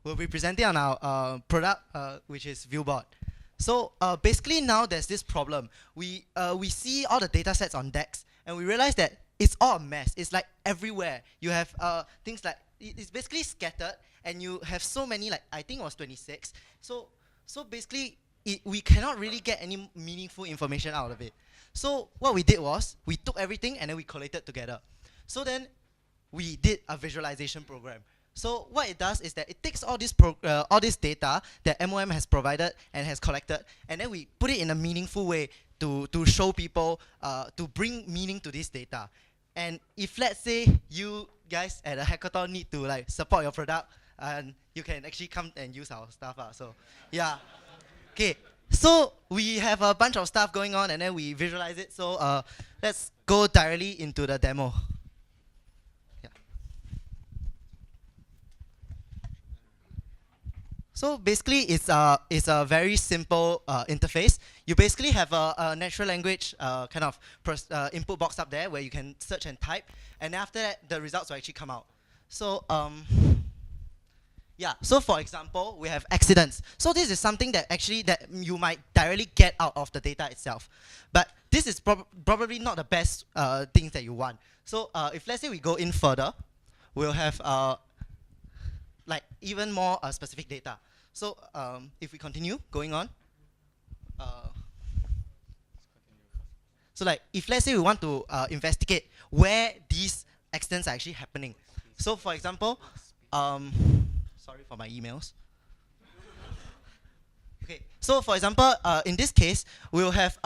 we'll be presenting on our product, which is ViewBot. So basically now there's this problem. We see all the data sets on DEX, and we realize that it's all a mess. It's like everywhere. You have things like, it's basically scattered, and you have so many, like I think it was 26. So basically, we cannot really get any meaningful information out of it. So what we did was, we took everything and then we collated together. So then we did a visualization program. So what it does is that it takes all this data that MOM has provided and has collected, and then we put it in a meaningful way to show people, to bring meaning to this data. And if let's say you guys at a hackathon need to like support your product, and you can actually come and use our stuff. So yeah. Okay. So we have a bunch of stuff going on, and then we visualize it. So let's go directly into the demo. Yeah. So basically, it's a very simple interface. You basically have a natural language kind of input box up there where you can search and type, and after that, the results will actually come out. So yeah, so for example, we have accidents. So this is something that actually that you might directly get out of the data itself. But this is probably not the best things that you want. So if let's say we go in further, we'll have like even more specific data. So if we continue going on, so like if let's say we want to investigate where these accidents are actually happening. So for example, sorry for my emails. Okay, so for example, in this case, we'll have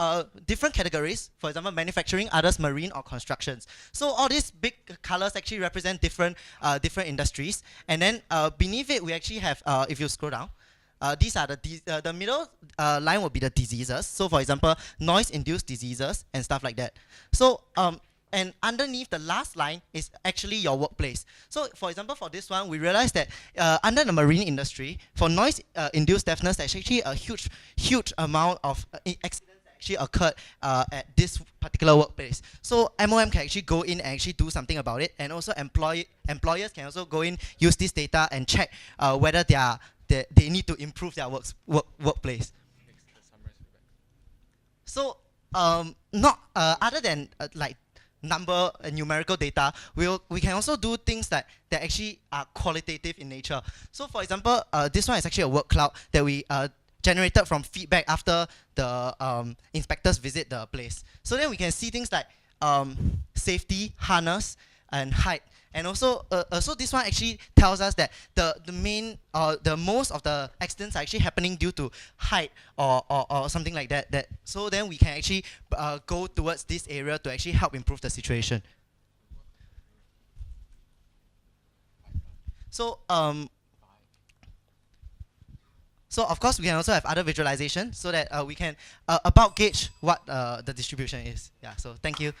different categories. For example, manufacturing, others marine or constructions. So all these big colors actually represent different industries. And then beneath it, we actually have, if you scroll down, these are the middle line will be the diseases. So for example, noise-induced diseases and stuff like that. So and underneath the last line is actually your workplace. So for example, for this one, we realized that under the marine industry, for noise-induced deafness, there's actually a huge amount of accidents that actually occurred at this particular workplace. So MOM can actually go in and actually do something about it, and also employers can also go in, use this data and check whether they need to improve their workplace. So not other than like number and numerical data, we can also do things that actually are qualitative in nature. So for example, this one is actually a word cloud that we generated from feedback after the inspectors visit the place. So then we can see things like safety, harness, and height. And also, so this one actually tells us that the most of the accidents are actually happening due to height or something like that. So then we can actually go towards this area to actually help improve the situation. So so of course we can also have other visualization so that we can about gauge what the distribution is. Yeah. So thank you.